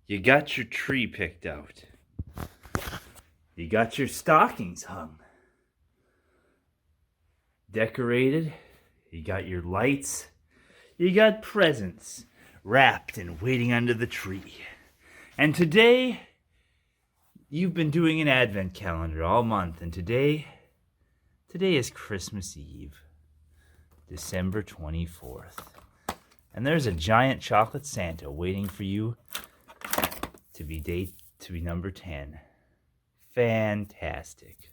You got your tree picked out. You got your stockings hung. Decorated. You got your lights. You got presents wrapped and waiting under the tree. And today, you've been doing an Advent calendar all month. And today is Christmas Eve, December 24th. And there's a giant chocolate Santa waiting for you to be number 10. Fantastic.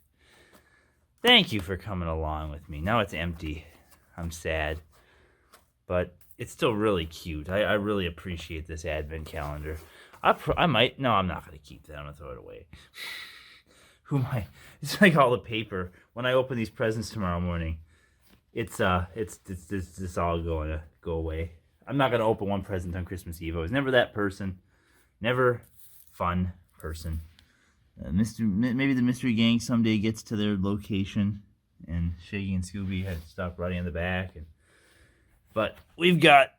Thank you for coming along with me. Now it's empty. I'm sad. But it's still really cute. I really appreciate this Advent calendar. I'm not going to keep that. I'm going to throw it away. It's like all the paper. When I open these presents tomorrow morning, it's all going to go away. I'm not going to open one present on Christmas Eve. I was never that person. Never fun person. Maybe the mystery gang someday gets to their location, and Shaggy and Scooby had to stop riding in the back. But we've got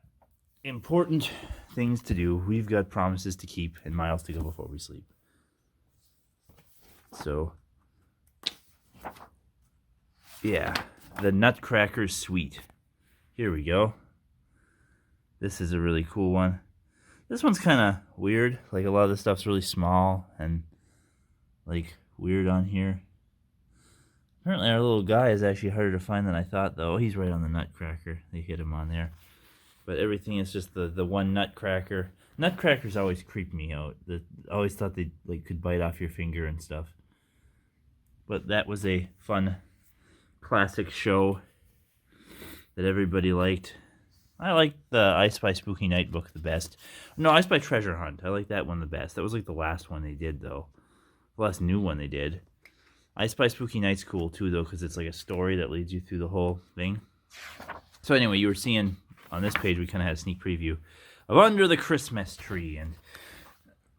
important things to do. We've got promises to keep and miles to go before we sleep. So, yeah, the Nutcracker Suite. Here we go. This is a really cool one. This one's kind of weird. Like, a lot of the stuff's really small and, like, weird on here. Apparently our little guy is actually harder to find than I thought, though. He's right on the Nutcracker. They hit him on there. But everything is just the one Nutcracker. Nutcrackers always creep me out. I always thought they could bite off your finger and stuff. But that was a fun classic show that everybody liked. I like the I Spy Spooky Night book the best. No, I Spy Treasure Hunt. I like that one the best. That was like the last one they did, though. The last new one they did. I Spy Spooky Night's cool, too, though, because it's like a story that leads you through the whole thing. So anyway, you were seeing on this page, we kind of had a sneak preview of Under the Christmas Tree. And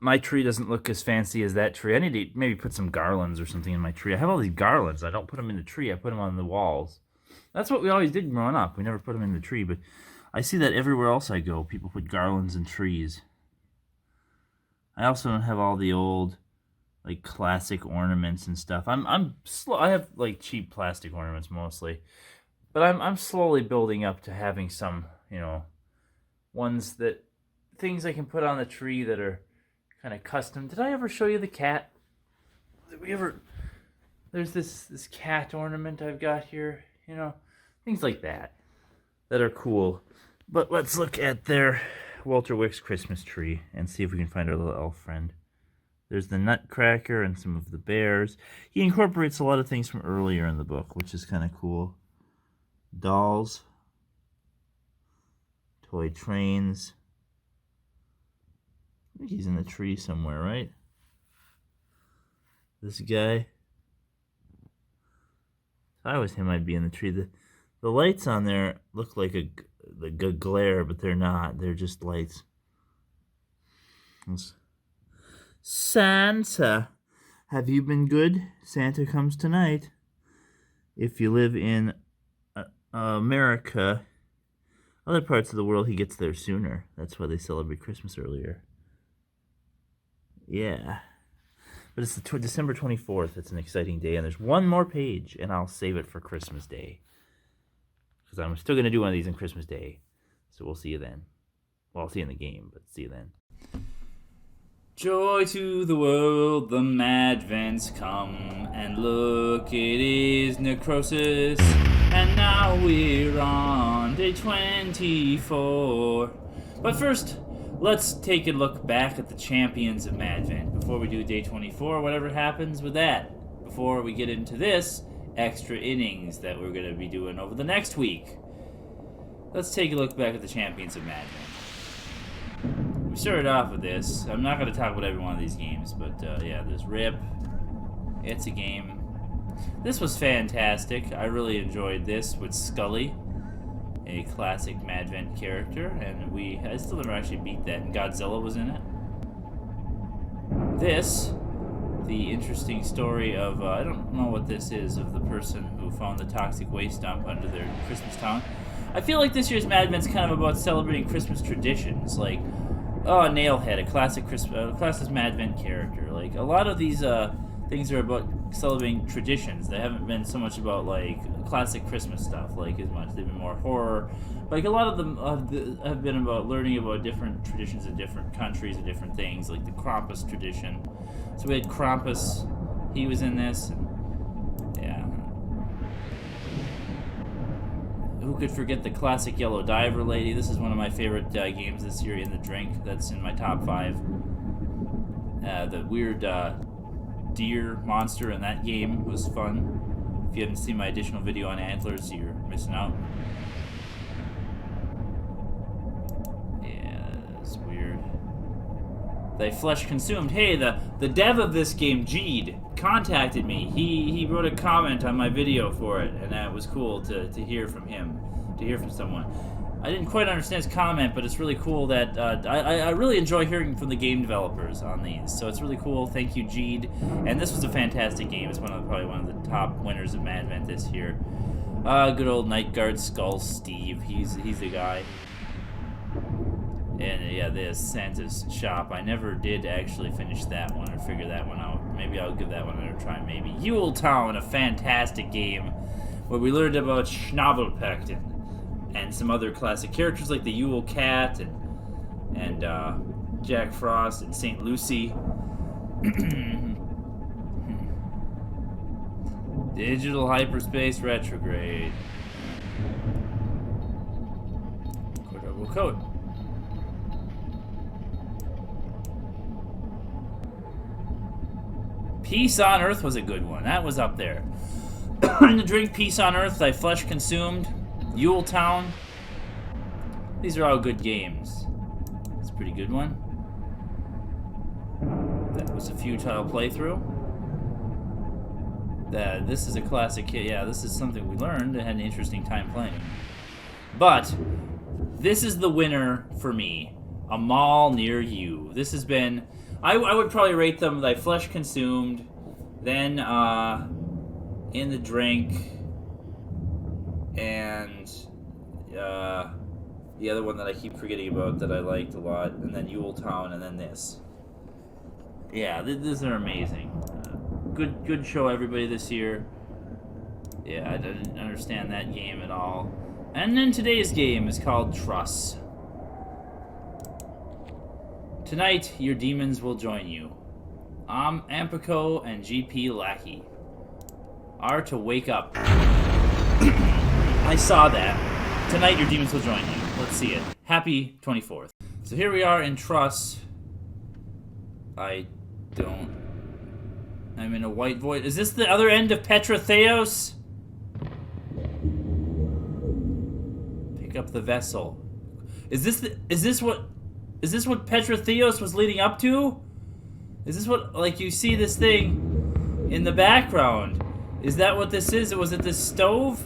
my tree doesn't look as fancy as that tree. I need to maybe put some garlands or something in my tree. I have all these garlands. I don't put them in the tree. I put them on the walls. That's what we always did growing up. We never put them in the tree, but I see that everywhere else I go. People put garlands in trees. I also don't have all the old, like, classic ornaments and stuff. I have, like, cheap plastic ornaments mostly, but I'm slowly building up to having some, things I can put on the tree that are kind of custom. Did I ever show you the cat? There's this cat ornament I've got here, things like that are cool. But let's look at their Walter Wick's Christmas tree and see if we can find our little elf friend. There's the Nutcracker and some of the bears. He incorporates a lot of things from earlier in the book, which is kind of cool. Dolls. Toy trains. I think he's in the tree somewhere, right? This guy. If I was him, I'd be in the tree. The lights on there look like a glare, but they're not. They're just lights. Santa, have you been good? Santa comes tonight. If you live in America, other parts of the world, he gets there sooner. That's why they celebrate Christmas earlier. Yeah. But it's December 24th. It's an exciting day, and there's one more page, and I'll save it for Christmas Day. Because I'm still going to do one of these on Christmas Day. So we'll see you then. Well, I'll see you in the game, but see you then. Joy to the world, the Madvent's come, and look, it is necrosis, and now we're on day 24. But first, let's take a look back at the champions of Madvent before we do day 24, whatever happens with that, before we get into this extra innings that we're going to be doing over the next week. Let's take a look back at the champions of Madvent. We started off with this. I'm not going to talk about every one of these games, but there's Rip. It's a game. This was fantastic. I really enjoyed this with Scully, a classic Madvent character, and I still never actually beat that, and Godzilla was in it. This, the interesting story of, I don't know what this is, of the person who found the toxic waste dump under their Christmas town. I feel like this year's Madvent's kind of about celebrating Christmas traditions, like Oh, Nailhead, a classic Madvent character. Like, a lot of these things are about celebrating traditions. They haven't been so much about, like, classic Christmas stuff, like, as much. They've been more horror. Like, a lot of them have been about learning about different traditions in different countries and different things, like the Krampus tradition. So we had Krampus. He was in this. Yeah. Who could forget the classic Yellow Diver Lady? This is one of my favorite games this year in the drink. That's in my top 5. The weird deer monster in that game was fun. If you haven't seen my additional video on antlers, you're missing out. Yeah, it's weird. Thy flesh consumed. Hey, the dev of this game, Jeed, contacted me. He wrote a comment on my video for it, and that was cool to hear from him, to hear from someone. I didn't quite understand his comment, but it's really cool that I really enjoy hearing from the game developers on these. So it's really cool. Thank you, Jeed. And this was a fantastic game. It's probably one of the top winners of Madvent this year. Good old Night Guard Skull Steve. He's the guy. And yeah, there's Santa's Shop. I never did actually finish that one or figure that one out. Maybe I'll give that one another try. Maybe Yule Town, a fantastic game where we learned about Schnabelpecht and some other classic characters like the Yule Cat and Jack Frost and St. Lucy. Digital Hyperspace Retrograde. Quadruple Coat. Peace on Earth was a good one. That was up there. In the drink, Peace on Earth, Thy Flesh Consumed, Yule Town. These are all good games. That's a pretty good one. That was a futile playthrough. This is a classic. Yeah, this is something we learned and had an interesting time playing. But this is the winner for me. A Mall Near You. This has been... I would probably rate them Thy Flesh Consumed, then In the Drink, and the other one that I keep forgetting about that I liked a lot, and then Yule Town, and then this. Yeah, these are amazing. Good show, everybody, this year. Yeah, I didn't understand that game at all. And then today's game is called Truss. Tonight, your demons will join you. I'm Ampico and GP Lackey are to wake up. I saw that. Tonight, your demons will join you. Let's see it. Happy 24th. So here we are in Truss. I'm in a white void. Is this the other end of Petra Theos? Pick up the vessel. Is this what Petra Theos was leading up to? Is this what, like, you see this thing in the background? Is that what this is? Was it this stove?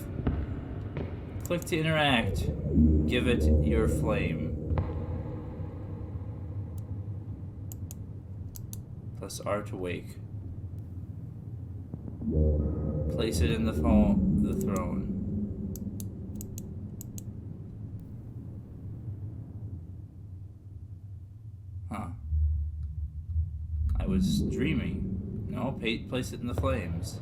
Click to interact. Give it your flame. Plus R to wake. Place it in the throne. Huh. I was dreaming. No, place it in the flames.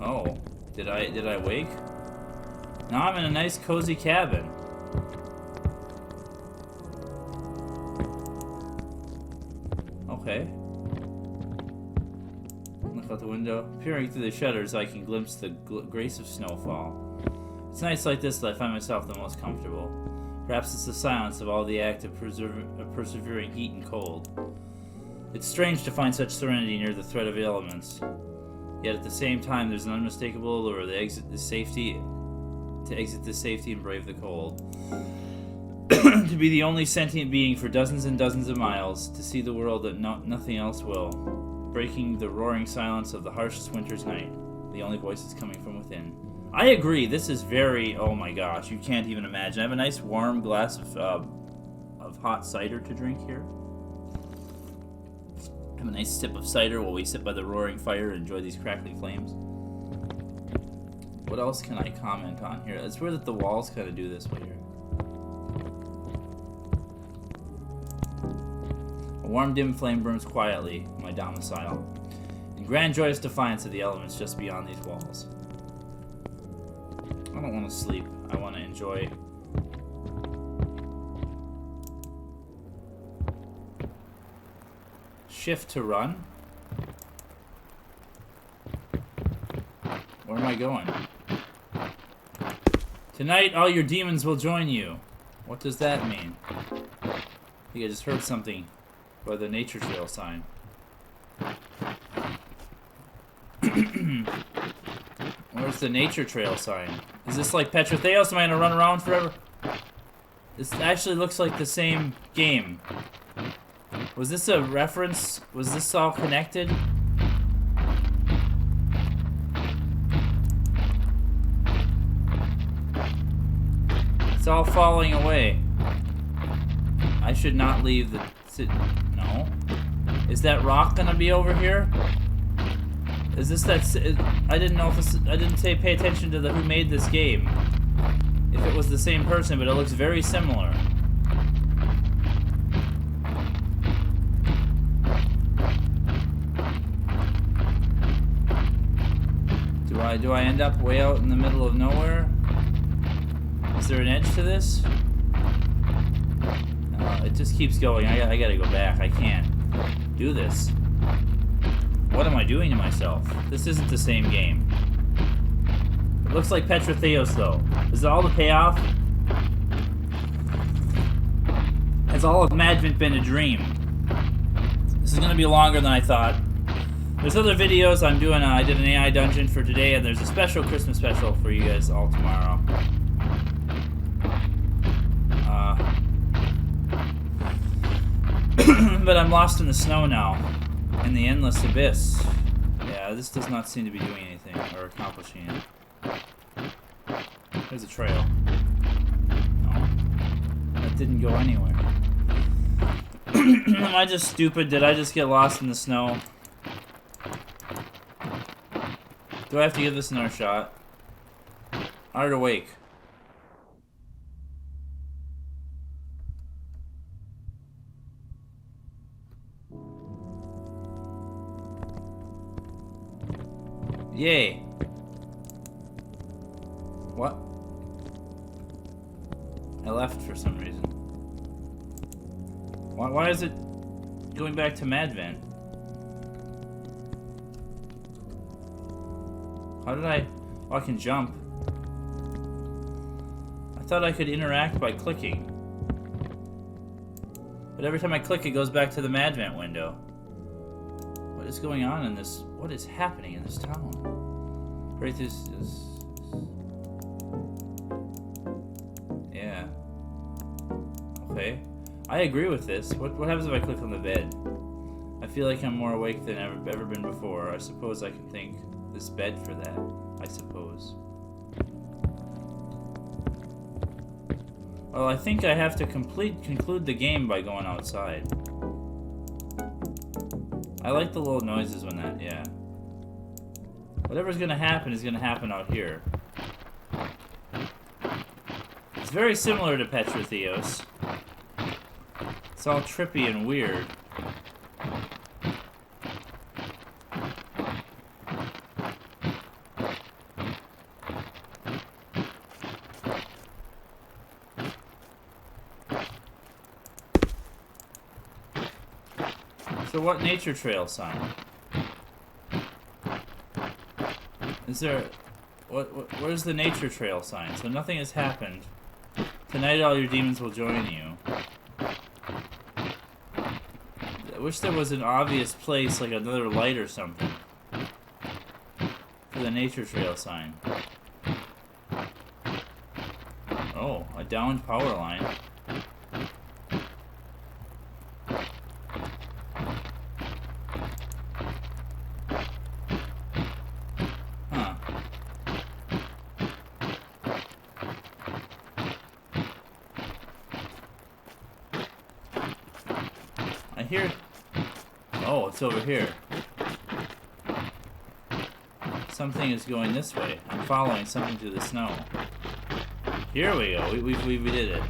Oh, did I wake? Now I'm in a nice cozy cabin. Okay. Look out the window. Peering through the shutters, I can glimpse the grace of snowfall. It's nights like this that I find myself the most comfortable. Perhaps it's the silence of all the act of persevering heat and cold. It's strange to find such serenity near the threat of the elements. Yet at the same time, there's an unmistakable allure to exit this safety and brave the cold. To be the only sentient being for dozens and dozens of miles, to see the world that nothing else will, breaking the roaring silence of the harshest winter's night, the only voices coming from within. I agree, this is very, oh my gosh, you can't even imagine. I have a nice warm glass of hot cider to drink here. Have a nice sip of cider while we sit by the roaring fire and enjoy these crackling flames. What else can I comment on here? It's weird that the walls kind of do this weird. A warm, dim flame burns quietly in my domicile, in grand joyous defiance of the elements just beyond these walls. I don't want to sleep. I want to enjoy. Shift to run? Where am I going? Tonight, all your demons will join you. What does that mean? I think I just heard something by the nature trail sign. Where's the nature trail sign? Is this like Petrotheos? Am I gonna run around forever? This actually looks like the same game. Was this a reference? Was this all connected? It's all falling away. I should not leave the... No. Is that rock gonna be over here? Is this that... I didn't know if this... I didn't say pay attention to the who made this game. If it was the same person, but it looks very similar. Do I end up way out in the middle of nowhere? Is there an edge to this? It just keeps going. I gotta go back. I can't do this. What am I doing to myself? This isn't the same game. It looks like Petrotheos, though. Is it all the payoff? Has all of Madvent been a dream? This is gonna be longer than I thought. There's other videos I'm doing. I did an AI dungeon for today, and there's a special Christmas special for you guys all tomorrow. But I'm lost in the snow now, in the endless abyss. Yeah, this does not seem to be doing anything or accomplishing it. There's a trail. No, that didn't go anywhere. Am I just stupid? Did I just get lost in the snow? Do I have to give this another shot? Hard awake. Yay. What? I left for some reason. Why is it going back to Madvent? How did I... Oh, I can jump. I thought I could interact by clicking. But every time I click, it goes back to the Madvent window. What is going on in this... What is happening in this town? Right, this is... Yeah. Okay. I agree with this. What happens if I click on the bed? I feel like I'm more awake than I've ever been before. I suppose I can thank this bed for that. I suppose. Well, I think I have to conclude the game by going outside. I like the little noises when that, yeah. Whatever's gonna happen is gonna happen out here. It's very similar to Petrotheos. It's all trippy and weird. So what nature trail sign? Is there... Where's the nature trail sign? So nothing has happened. Tonight all your demons will join you. I wish there was an obvious place, like another light or something, for the nature trail sign. Oh, a downed power line. I hear... Oh, it's over here. Something is going this way. I'm following something through the snow. Here we go. We did it.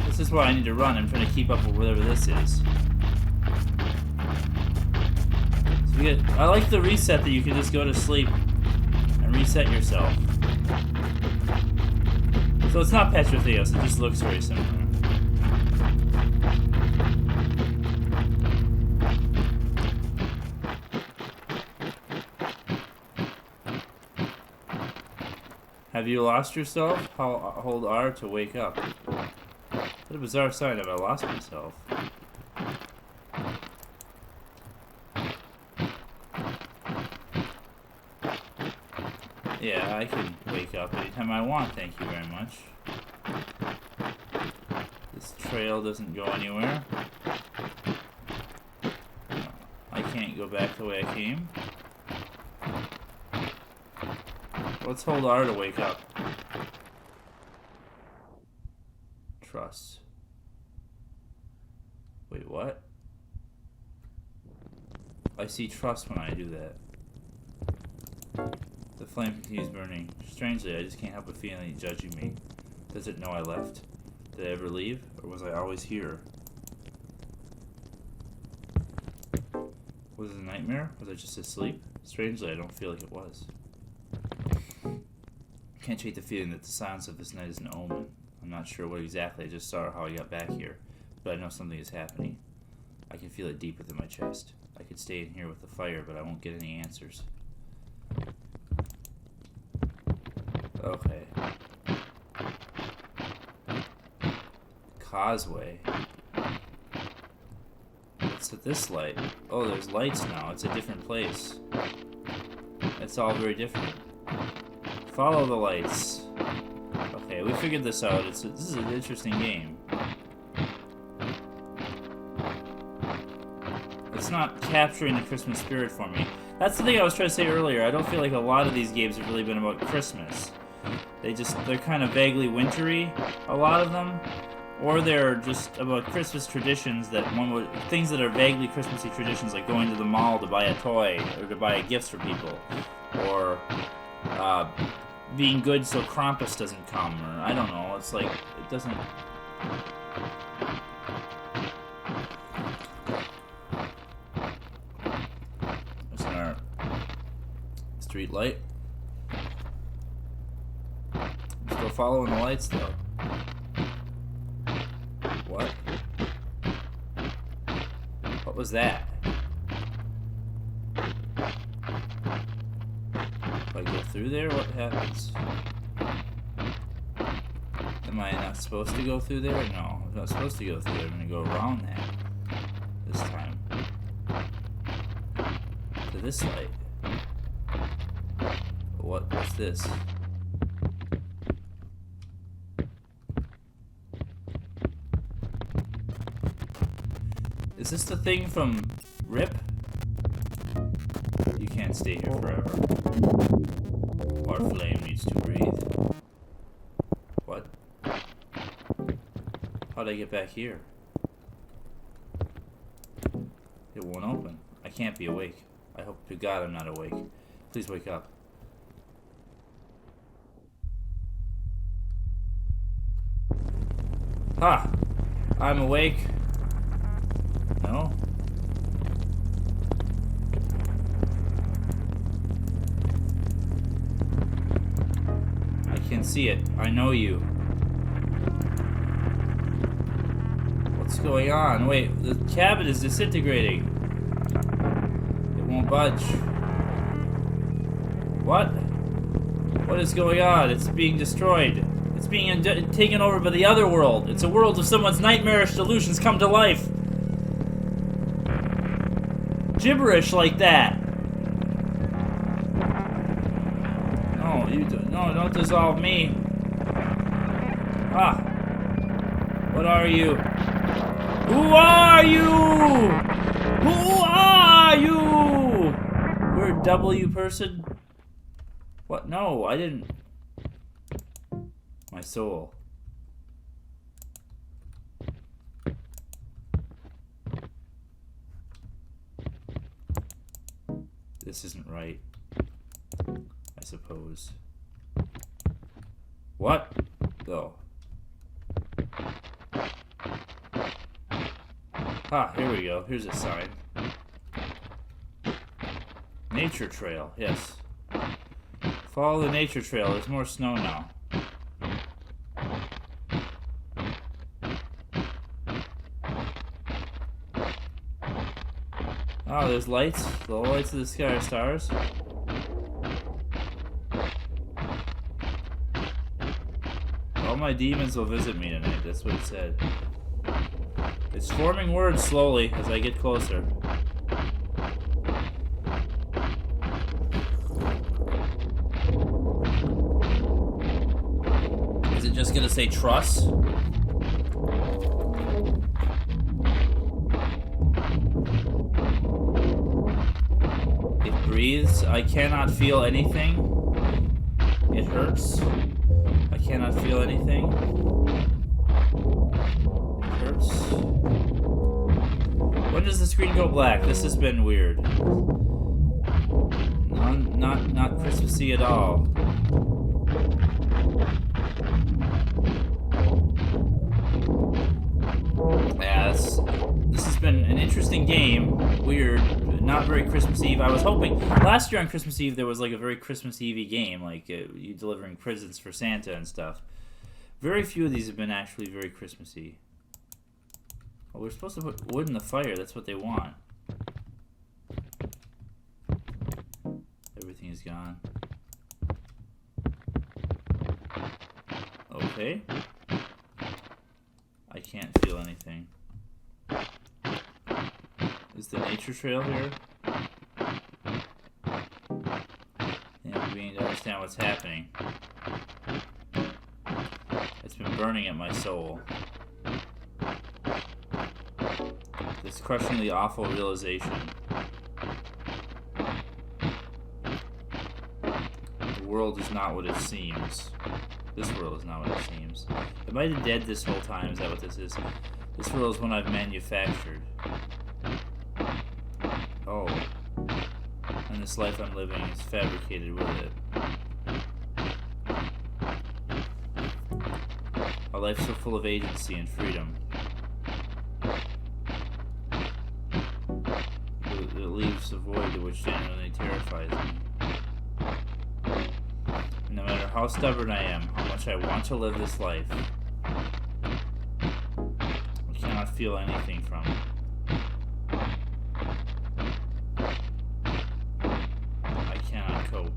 This is why I need to run. I'm trying to keep up with whatever this is. So I like the reset that you can just go to sleep and reset yourself. So it's not Petrotheos, it just looks very similar. Have you lost yourself? Hold R to wake up. What a bizarre sign. Have I lost myself? Yeah, I can wake up anytime I want, thank you very much. This trail doesn't go anywhere. I can't go back the way I came. Let's hold R to wake up. Truss. Wait, what? I see Truss when I do that. The flame continues burning. Strangely, I just can't help but feeling it judging me. Does it know I left? Did I ever leave? Or was I always here? Was it a nightmare? Was I just asleep? Strangely, I don't feel like it was. I can't shake the feeling that the silence of this night is an omen. I'm not sure what exactly I just saw or how I got back here, but I know something is happening. I can feel it deep within my chest. I could stay in here with the fire, but I won't get any answers. Okay. Causeway. What's at this light? Oh, there's lights now. It's a different place. It's all very different. Follow the lights. Okay, we figured this out. This is an interesting game. It's not capturing the Christmas spirit for me. That's the thing I was trying to say earlier. I don't feel like a lot of these games have really been about Christmas. They're kind of vaguely wintry, a lot of them. Or they're just about Christmas traditions things that are vaguely Christmassy traditions, like going to the mall to buy a toy, or to buy gifts for people. Or, being good so Krampus doesn't come, or I don't know, it's like, it doesn't... There's our street light. I'm still following the lights, though. What? What was that? If I go through there, what happens? Am I not supposed to go through there? No, I'm not supposed to go through there. I'm gonna go around that this time. To this light. What's this? Is this the thing from Rip? You can't stay here forever. Our flame needs to breathe. What? How'd I get back here? It won't open. I can't be awake. I hope to God I'm not awake. Please wake up. Ha! I'm awake. No? I can see it. I know you. What's going on? Wait, the cabin is disintegrating. It won't budge. What? What is going on? It's being destroyed. It's being taken over by the other world. It's a world of someone's nightmarish delusions come to life. Gibberish like that. No, no, don't dissolve me. Ah. What are you? Who are you? Who are you? You're a W person? What? No, I didn't. My soul. This isn't right. I suppose. What? Oh. Ah, here we go. Here's a sign. Nature trail, yes. Follow the nature trail. There's more snow now. Oh, there's lights. The lights of the sky are stars. All my demons will visit me tonight. That's what it said. It's forming words slowly as I get closer. Is it just gonna say Truss? It breathes. I cannot feel anything. It hurts. I cannot feel anything. It hurts. When does the screen go black? This has been weird. Not Christmassy at all. Yeah, this has been an interesting game. Weird. Not very Christmas Eve. I was hoping last year on Christmas Eve there was like a very Christmas Eve-y game, like you delivering presents for Santa and stuff. Very few of these have been actually very Christmassy. Well, we're supposed to put wood in the fire. That's what they want. Everything is gone. Okay. I can't feel anything. Is the nature trail here? Yeah, I'm beginning to understand what's happening. It's been burning at my soul. This crushingly awful realization. The world is not what it seems. This world is not what it seems. Am I dead this whole time? Is that what this is? This world is one I've manufactured. Oh. And this life I'm living is fabricated with it. A life so full of agency and freedom. It leaves a void which genuinely terrifies me. No matter how stubborn I am, how much I want to live this life, I cannot feel anything from it. I cannot cope.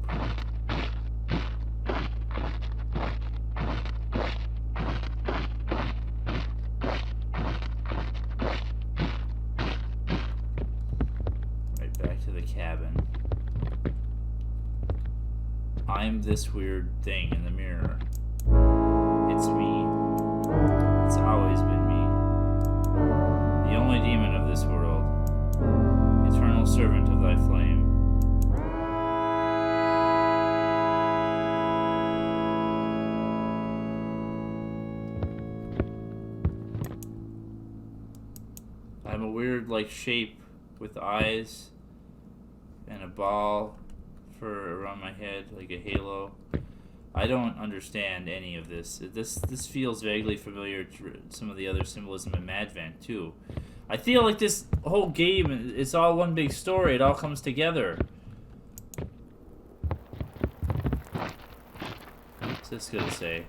Right back to the cabin. I'm this weird thing in the mirror. It's me. It's always been me. The only demon of this world. Eternal servant of thy flame. I'm a weird, like, shape with eyes and a ball around my head, like a halo. I don't understand any of this. This feels vaguely familiar to some of the other symbolism in Madvent too. I feel like this whole game is all one big story. It all comes together. What's this gonna say?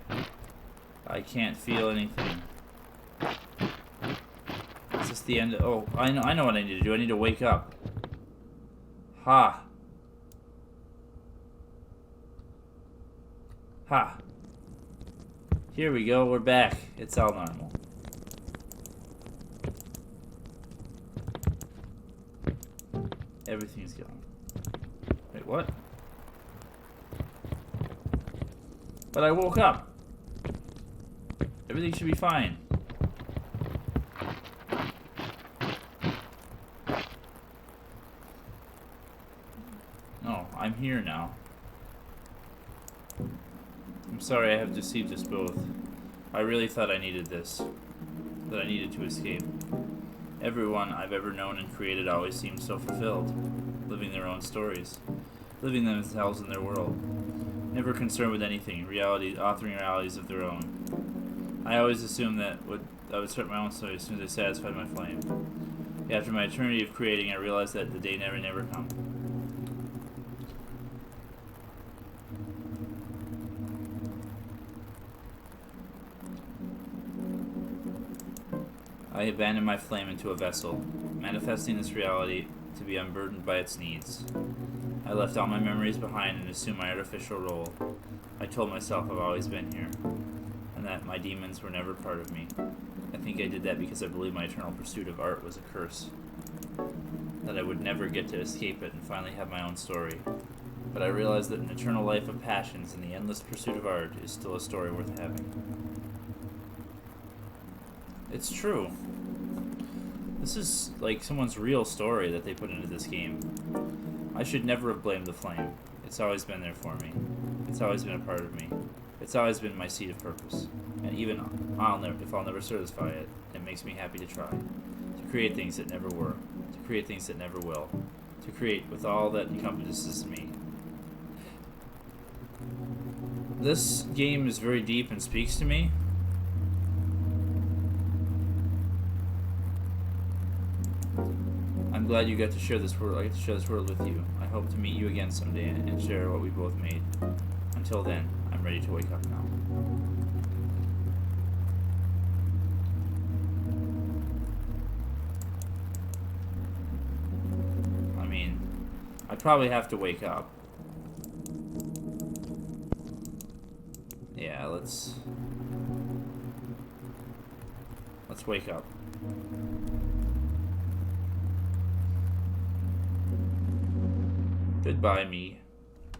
I can't feel anything. Is this the end? Oh, I know what I need to do. I need to wake up. Ha. Ha. Here we go, we're back. It's all normal. Everything's gone. Wait, what? But I woke up. Everything should be fine. No, I'm here now. I'm sorry I have deceived us both. I really thought I needed this. That I needed to escape. Everyone I've ever known and created always seemed so fulfilled. living their own stories, living themselves in their world, never concerned with anything, authoring realities of their own. I always assumed that I would start my own story as soon as I satisfied my flame. After my eternity of creating, I realized that the day never come. I abandoned my flame into a vessel, manifesting this reality to be unburdened by its needs. I left all my memories behind and assumed my artificial role. I told myself I've always been here, and that my demons were never part of me. I think I did that because I believed my eternal pursuit of art was a curse, that I would never get to escape it and finally have my own story. But I realized that an eternal life of passions and the endless pursuit of art is still a story worth having. It's true. This is like someone's real story that they put into this game. I should never have blamed the flame. It's always been there for me. It's always been a part of me. It's always been my seed of purpose. And even if I'll never satisfy it, it makes me happy to try. To create things that never were. To create things that never will. To create with all that encompasses me. This game is very deep and speaks to me. I'm glad you got to share this world. I get to share this world with you. I hope to meet you again someday and share what we both made. Until then, I'm ready to wake up now. I mean, I'd probably have to wake up. Yeah, let's wake up. Goodbye, me.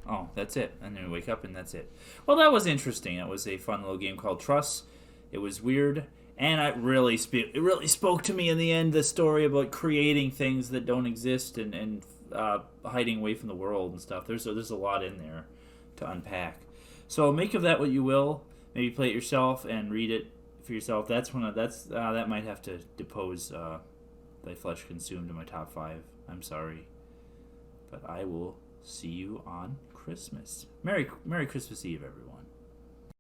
Oh, that's it. And then we wake up and that's it. Well, that was interesting. It was a fun little game called Truss. It was weird. And it really spoke to me in the end, the story about creating things that don't exist and hiding away from the world and stuff. There's a lot in there to unpack. So make of that what you will. Maybe play it yourself and read it for yourself. That might have to depose Thy Flesh Consumed in my top 5. I'm sorry. But I will see you on Christmas. Merry Christmas Eve, everyone.